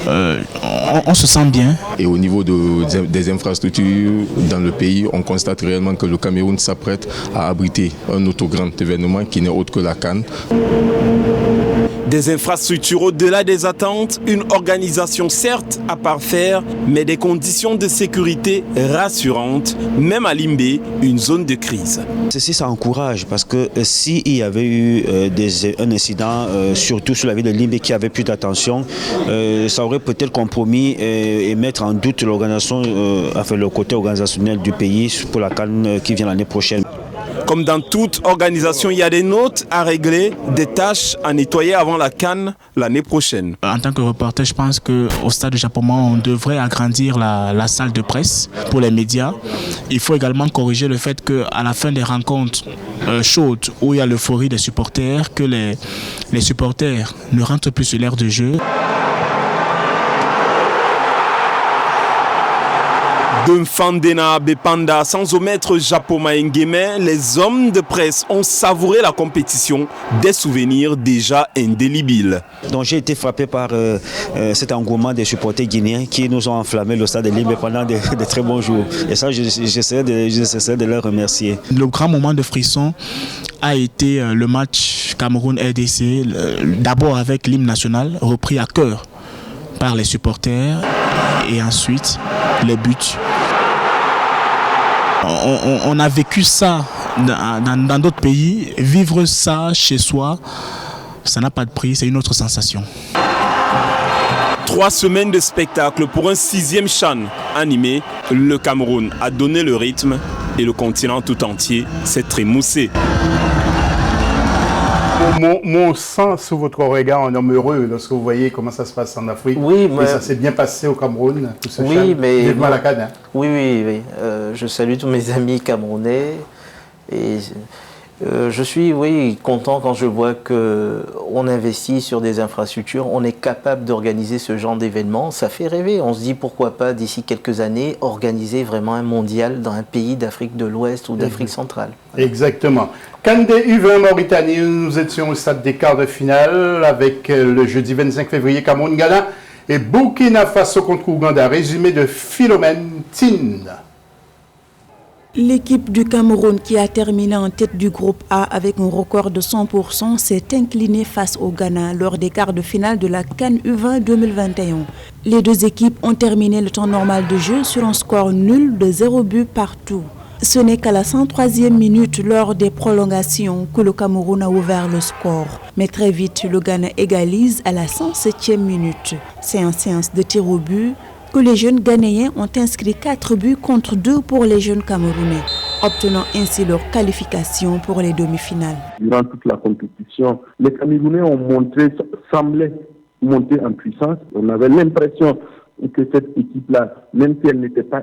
on se sent bien. Et au niveau des infrastructures dans le pays, on constate réellement que le Cameroun s'apprête à abriter un autre grand événement qui n'est autre que la CAN. Des infrastructures au-delà des attentes, une organisation certes à parfaire, mais des conditions de sécurité rassurantes, même à Limbe, une zone de crise. Ceci, ça encourage parce que s'il y avait eu un incident, surtout sur la ville de Limbe qui avait plus d'attention, ça aurait peut-être compromis et mettre en doute l'organisation, le côté organisationnel du pays pour la CAN qui vient l'année prochaine. Comme dans toute organisation, il y a des notes à régler, des tâches à nettoyer avant la CAN l'année prochaine. En tant que reporter, je pense qu'au stade de Japoma, on devrait agrandir la salle de presse pour les médias. Il faut également corriger le fait qu'à la fin des rencontres chaudes où il y a l'euphorie des supporters, que les supporters ne rentrent plus sur l'aire de jeu. De Fandena Bepanda, sans omettre Japoma Ngueme, les hommes de presse ont savouré la compétition, des souvenirs déjà indélébiles. Donc j'ai été frappé par cet engouement des supporters guinéens qui nous ont enflammé le stade de Limbe pendant de très bons jours. Et ça, j'essaie de leur remercier. Le grand moment de frisson a été le match Cameroun-RDC, d'abord avec l'hymne national, repris à cœur par les supporters, et ensuite les buts. On a vécu ça dans d'autres pays. Vivre ça chez soi, ça n'a pas de prix, c'est une autre sensation. 3 semaines de spectacle pour un 6e CHAN animé. Le Cameroun a donné le rythme et le continent tout entier s'est trémoussé. Mon sang sous votre regard, un homme heureux lorsque vous voyez comment ça se passe en Afrique. Oui, mais... Et ça s'est bien passé au Cameroun, tout ce oui, CHAN. mais Vivement la CAN, hein. Oui. Je salue tous mes amis camerounais et je suis content quand je vois qu'on investit sur des infrastructures, on est capable d'organiser ce genre d'événement. Ça fait rêver. On se dit pourquoi pas d'ici quelques années organiser vraiment un mondial dans un pays d'Afrique de l'Ouest ou d'Afrique centrale. Exactement. CAN des U20 Mauritanie, nous étions au stade des quarts de finale avec le jeudi 25 février Cameroun-Ghana. Et Burkina Faso contre Ouganda, résumé de Philomène Tine. L'équipe du Cameroun qui a terminé en tête du groupe A avec un record de 100% s'est inclinée face au Ghana lors des quarts de finale de la CAN U20 2021. Les deux équipes ont terminé le temps normal de jeu sur un score nul de 0 but partout. Ce n'est qu'à la 103e minute lors des prolongations que le Cameroun a ouvert le score. Mais très vite, le Ghana égalise à la 107e minute. C'est en séance de tir au but que les jeunes Ghanéens ont inscrit 4 buts contre 2 pour les jeunes Camerounais, obtenant ainsi leur qualification pour les demi-finales. Durant toute la compétition, les Camerounais semblaient monter en puissance. On avait l'impression que cette équipe-là, même si elle n'était pas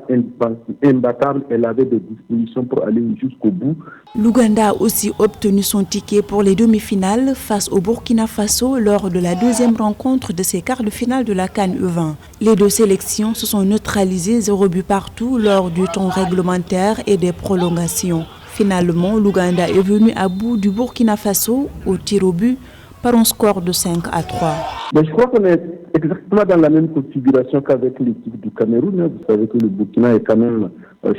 imbattable, elle avait des dispositions pour aller jusqu'au bout. L'Ouganda a aussi obtenu son ticket pour les demi-finales face au Burkina Faso lors de la deuxième rencontre de ces quarts de finale de la CAN U20. Les deux sélections se sont neutralisées 0 but partout lors du temps réglementaire et des prolongations. Finalement, l'Ouganda est venu à bout du Burkina Faso au tir au but par un score de 5-3. Mais je crois qu'on est exactement dans la même configuration qu'avec l'équipe du Cameroun. Vous savez que le Burkina est quand même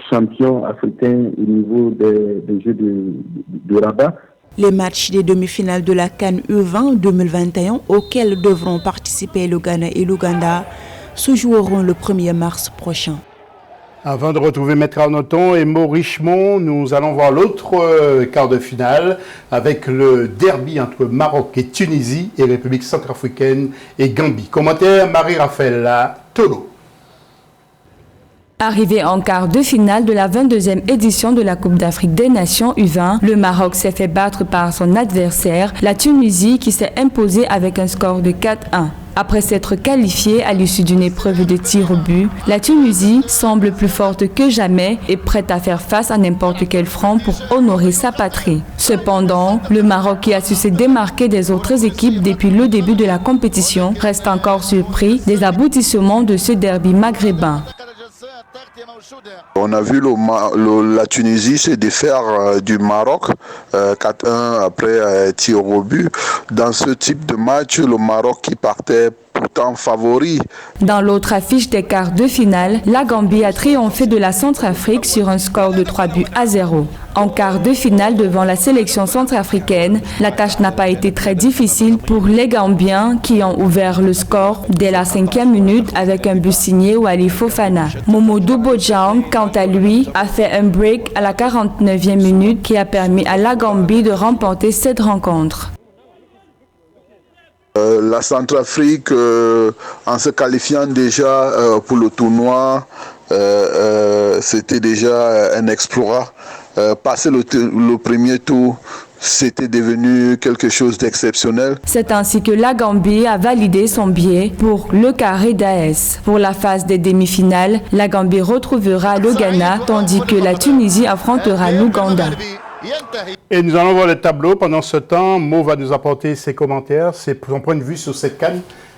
champion africain au niveau des Jeux de Rabat. Les matchs des demi-finales de la CAN U20 2021 auxquels devront participer le Ghana et l'Ouganda se joueront le 1er mars prochain. Avant de retrouver Maître Arnoton et Maud Richemont, nous allons voir l'autre quart de finale avec le derby entre Maroc et Tunisie et République centrafricaine et Gambie. Commentaire Marie-Raphaël Tolo. Arrivé en quart de finale de la 22e édition de la Coupe d'Afrique des Nations U20, le Maroc s'est fait battre par son adversaire, la Tunisie, qui s'est imposée avec un score de 4-1. Après s'être qualifiée à l'issue d'une épreuve de tir au but, la Tunisie semble plus forte que jamais et prête à faire face à n'importe quel front pour honorer sa patrie. Cependant, le Maroc, qui a su se démarquer des autres équipes depuis le début de la compétition, reste encore surpris des aboutissements de ce derby maghrébin. On a vu la Tunisie se défaire du Maroc 4-1 après tir au but. Dans ce type de match, le Maroc qui partait pourtant favori. Dans l'autre affiche des quarts de finale, la Gambie a triomphé de la Centrafrique sur un score de 3-0. En quart de finale devant la sélection centrafricaine, la tâche n'a pas été très difficile pour les Gambiens qui ont ouvert le score dès la 5e minute avec un but signé Wali Fofana. Momodou Bojang, quant à lui, a fait un break à la 49e minute qui a permis à la Gambie de remporter cette rencontre. La Centrafrique, en se qualifiant déjà pour le tournoi, c'était déjà un exploit. Passer le premier tour, c'était devenu quelque chose d'exceptionnel. C'est ainsi que la Gambie a validé son billet pour le carré d'AS. Pour la phase des demi-finales, la Gambie retrouvera le Ghana, tandis que la Tunisie affrontera l'Ouganda. Et nous allons voir le tableau. Pendant ce temps, Mo va nous apporter ses commentaires, son point de vue sur cette CAN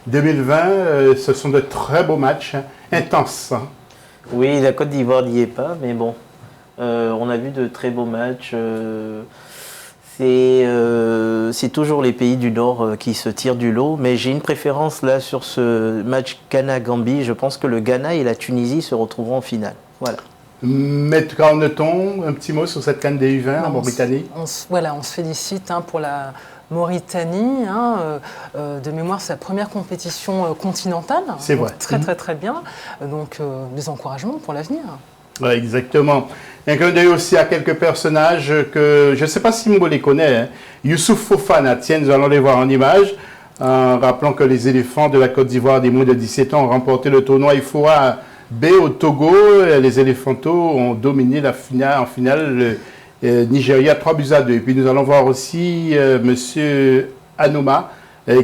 2020. Ce sont de très beaux matchs, intenses. Oui, la Côte d'Ivoire n'y est pas, mais bon, on a vu de très beaux matchs. C'est toujours les pays du Nord qui se tirent du lot, mais j'ai une préférence là sur ce match Ghana-Gambie. Je pense que le Ghana et la Tunisie se retrouveront en finale. Voilà. Maître Arnoton, un petit mot sur cette CAN des U20 en Mauritanie. On se félicite pour la Mauritanie. De mémoire, c'est la première compétition continentale. C'est vrai. Très bien. Donc, des encouragements pour l'avenir. Oui, exactement. Un clin d'œil aussi à quelques personnages que je ne sais pas si Mbo les connaît. Youssouf Fofana, tiens, nous allons les voir en image. En rappelant que les éléphants de la Côte d'Ivoire des moins de 17 ans ont remporté le tournoi IFOA B au Togo. Les éléphantos ont dominé la finale, en finale le Nigeria 3-2. Et puis nous allons voir aussi Monsieur Anouma,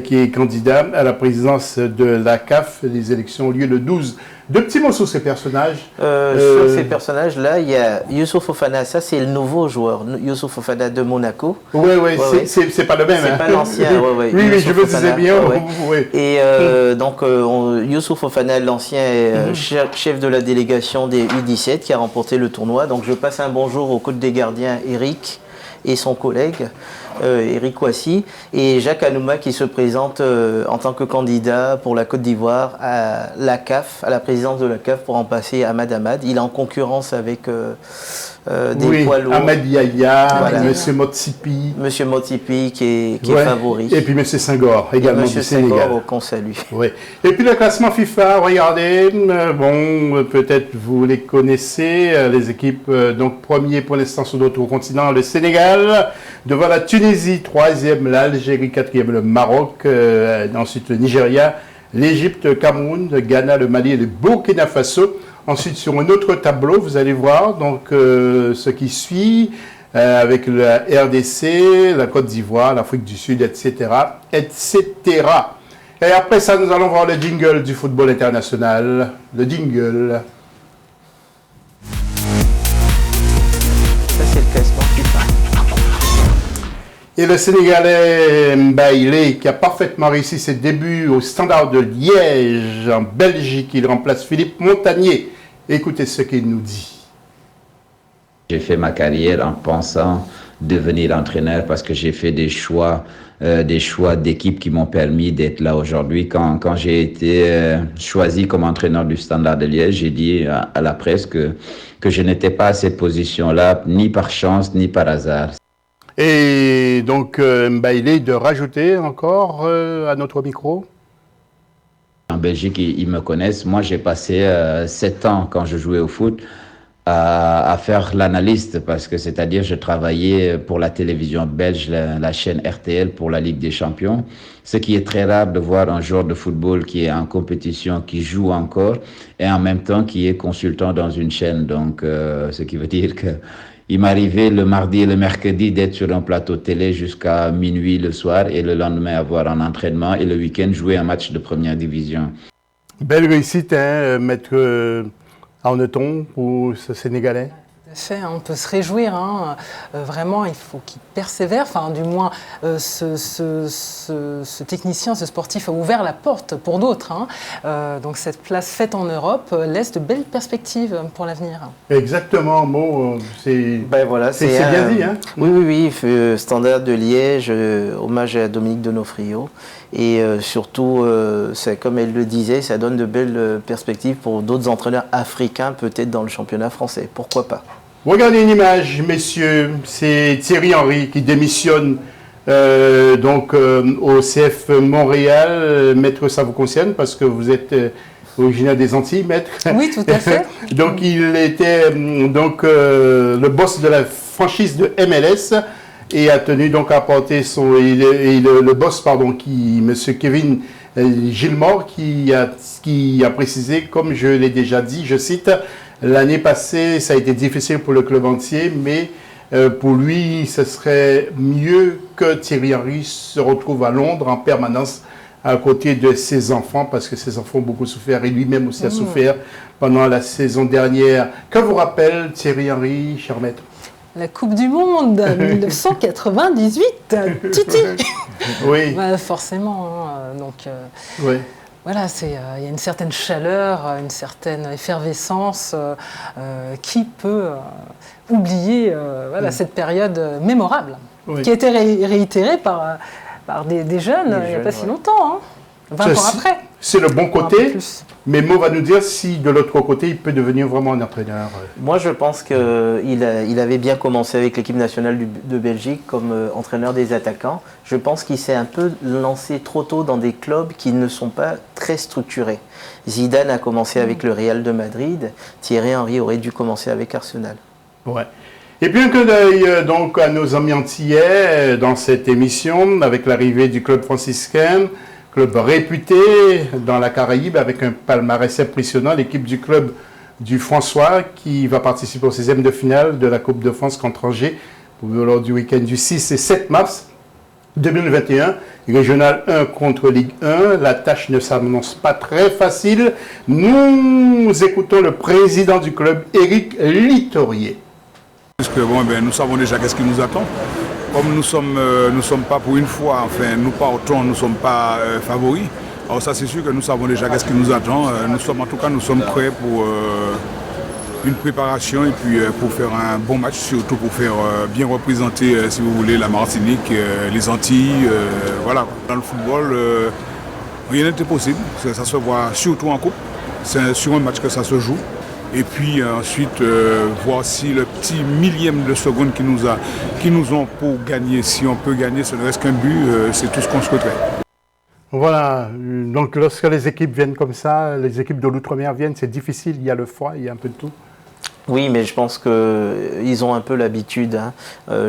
qui est candidat à la présidence de la CAF. Les élections ont lieu le 12. Deux petits mots sur ces personnages. Sur ces personnages-là, il y a Youssouf Fofana, ça c'est le nouveau joueur, Youssouf Fofana de Monaco. Oui, c'est pas le même. C'est pas l'ancien, oui, je veux dire bien. Et donc, Youssouf Fofana, l'ancien chef de la délégation des U17 qui a remporté le tournoi. Donc, je passe un bonjour au coach des gardiens, Eric. et son collègue Eric Ouassi, et Jacques Anouma qui se présente en tant que candidat pour la Côte d'Ivoire à la CAF, à la présidence de la CAF pour remplacer Ahmad Ahmad. Il est en concurrence avec des poids lourds. Ahmed Yahya, voilà. Monsieur Motsipi. Monsieur Motsipi qui est favori. Et puis Monsieur Senghor également du Sénégal. Senghor qu'on salue. Oui. Et puis le classement FIFA, regardez, bon, peut-être vous les connaissez, les équipes, donc premier pour l'instant sur notre continent, le Sénégal, devant la Tunisie, troisième l'Algérie, quatrième le Maroc, ensuite le Nigeria, l'Égypte, le Cameroun, le Ghana, le Mali et le Burkina Faso. Ensuite, sur un autre tableau, vous allez voir donc ce qui suit avec la RDC, la Côte d'Ivoire, l'Afrique du Sud, etc., etc. Et après ça, nous allons voir le jingle du football international. Le jingle. Ça, c'est le classement FIFA. Et le Sénégalais Mbaïlé, qui a parfaitement réussi ses débuts au Standard de Liège, en Belgique, il remplace Philippe Montagnier. Écoutez ce qu'il nous dit. J'ai fait ma carrière en pensant devenir entraîneur parce que j'ai fait des choix d'équipe qui m'ont permis d'être là aujourd'hui. Quand j'ai été choisi comme entraîneur du Standard de Liège, j'ai dit à la presse que je n'étais pas à cette position-là, ni par chance, ni par hasard. Et donc, Mbaïlé, de rajouter encore à notre micro. En Belgique, ils me connaissent. Moi, j'ai passé 7 ans quand je jouais au foot à faire l'analyste parce que, c'est-à-dire, je travaillais pour la télévision belge, la chaîne RTL pour la Ligue des Champions. Ce qui est très rare de voir un joueur de football qui est en compétition, qui joue encore et en même temps qui est consultant dans une chaîne. Donc, ce qui veut dire que il m'arrivait le mardi et le mercredi d'être sur un plateau télé jusqu'à minuit le soir et le lendemain avoir un entraînement et le week-end jouer un match de première division. Belle réussite, hein, maître Arneton, pour ce Sénégalais. On peut se réjouir, hein. Vraiment il faut qu'il persévère, enfin du moins ce technicien, ce sportif a ouvert la porte pour d'autres, hein. Donc cette place faite en Europe laisse de belles perspectives pour l'avenir. Exactement, Mo, c'est voilà, c'est bien dit. Hein. Oui, Standard de Liège, hommage à Dominique Donofrio. Et surtout, c'est comme elle le disait, ça donne de belles perspectives pour d'autres entraîneurs africains, peut-être dans le championnat français. Pourquoi pas? Regardez une image, messieurs, c'est Thierry Henry qui démissionne au CF Montréal. Maître, ça vous concerne parce que vous êtes originaire des Antilles, maître. Oui, tout à fait. Donc il était le boss de la franchise de MLS et a tenu donc à porter le boss, monsieur Kevin Gilmore, qui a précisé, comme je l'ai déjà dit, je cite, l'année passée, ça a été difficile pour le club entier, mais pour lui, ce serait mieux que Thierry Henry se retrouve à Londres en permanence à côté de ses enfants, parce que ses enfants ont beaucoup souffert, et lui-même aussi a souffert pendant la saison dernière. Que vous rappelle Thierry Henry, cher maître? La Coupe du Monde 1998, Titi. Oui. Forcément, hein, oui. Voilà, il y a une certaine chaleur, une certaine effervescence qui peut oublier cette période mémorable, qui a été réitérée par des jeunes il n'y a pas si longtemps, hein, 20 ans après. C'est le bon côté, mais Mo va nous dire si de l'autre côté, il peut devenir vraiment un entraîneur. Moi, je pense qu'il avait bien commencé avec l'équipe nationale de Belgique comme entraîneur des attaquants. Je pense qu'il s'est un peu lancé trop tôt dans des clubs qui ne sont pas très structurés. Zidane a commencé avec le Real de Madrid. Thierry Henry aurait dû commencer avec Arsenal. Ouais. Et puis un coup d'œil donc à nos amis antillais dans cette émission avec l'arrivée du club franciscain. Club réputé dans la Caraïbe avec un palmarès impressionnant, l'équipe du club du François qui va participer au 16e de finale de la Coupe de France contre Angers lors du week-end du 6 et 7 mars 2021. Régional 1 contre Ligue 1. La tâche ne s'annonce pas très facile. Nous écoutons le président du club, Éric Litorier. Nous savons déjà qu'est-ce qui nous attend. Comme nous sommes pas pour une fois, nous partons, nous ne sommes pas favoris. Alors ça c'est sûr que nous savons déjà qu'est-ce qui nous attend. Nous sommes prêts une préparation et puis pour faire un bon match, surtout pour faire bien représenter, si vous voulez, la Martinique, les Antilles, voilà. Dans le football, rien n'était possible, ça se voit surtout en coupe, c'est sur un match que ça se joue. Et puis ensuite, voir si le petit millième de seconde qui nous ont pour gagner, si on peut gagner, ce ne reste qu'un but, c'est tout ce qu'on souhaiterait. Voilà, donc lorsque les équipes viennent comme ça, les équipes de l'outre-mer viennent, c'est difficile, il y a le froid, il y a un peu de tout. Oui, mais je pense qu'ils ont un peu l'habitude.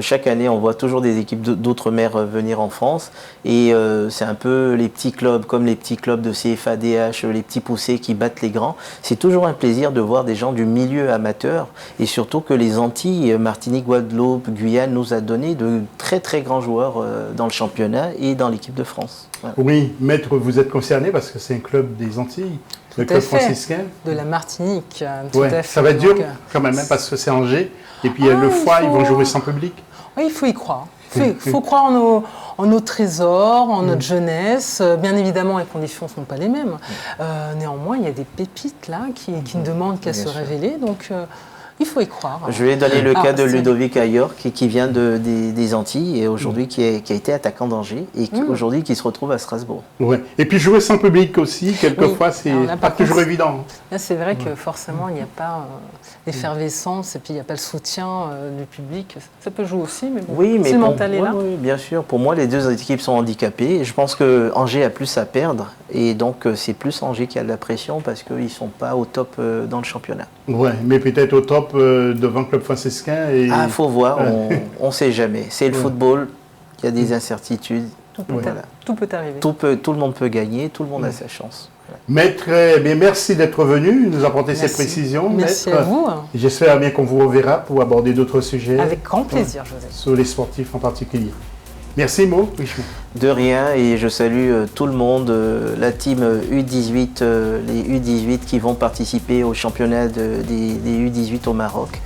Chaque année, on voit toujours des équipes d'outre-mer venir en France. Et c'est un peu les petits clubs, comme les petits clubs de CFADH, les petits poussés qui battent les grands. C'est toujours un plaisir de voir des gens du milieu amateur. Et surtout que les Antilles, Martinique, Guadeloupe, Guyane, nous a donné de très très grands joueurs dans le championnat et dans l'équipe de France. Voilà. Oui, Maître, vous êtes concerné parce que c'est un club des Antilles. Le club franciscain. De la Martinique, tout à fait. Ça va être dur quand même, parce que c'est Angers. Et puis le foie, ils vont jouer sans public. Oui, il faut y croire. Il faut croire en nos trésors, en notre jeunesse. Bien évidemment, les conditions ne sont pas les mêmes. Néanmoins, il y a des pépites là qui ne demandent qu'à se révéler. Donc, il faut y croire. Je vais donner le cas de Ludovic Ayor, qui vient des Antilles et aujourd'hui qui a été attaquant d'Angers et aujourd'hui qui se retrouve à Strasbourg. Ouais. Et puis jouer sans public aussi, quelquefois, c'est pas toujours évident. Là, c'est vrai que forcément, il n'y a pas l'effervescence et puis il n'y a pas le soutien du public. Ça peut jouer aussi, mais bon, oui, mais si le mental est là. Oui, bien sûr. Pour moi, les deux équipes sont handicapées. Et je pense que Angers a plus à perdre et donc c'est plus Angers qui a de la pression parce qu'ils ne sont pas au top dans le championnat. Oui, mais peut-être au top devant le club franciscain. Et... Ah, il faut voir, on ne sait jamais. C'est le football, il y a des incertitudes. Tout peut arriver. Tout le monde peut gagner, tout le monde a sa chance. Voilà. Maître, merci d'être venu, nous apporter ces précisions. Merci à vous. J'espère bien qu'on vous reverra pour aborder d'autres sujets. Avec grand plaisir, Joseph. Sur les sportifs en particulier. Merci, Mo. De rien, et je salue tout le monde, la team U18, les U18 qui vont participer au championnat des U18 au Maroc.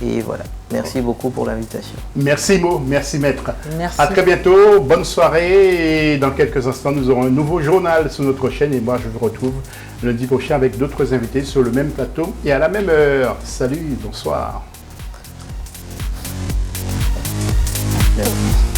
Et voilà, merci beaucoup pour l'invitation. Merci Mo, merci Maître. Merci. À très bientôt, bonne soirée et dans quelques instants nous aurons un nouveau journal sur notre chaîne et moi je vous retrouve lundi prochain avec d'autres invités sur le même plateau et à la même heure. Salut, bonsoir. Merci.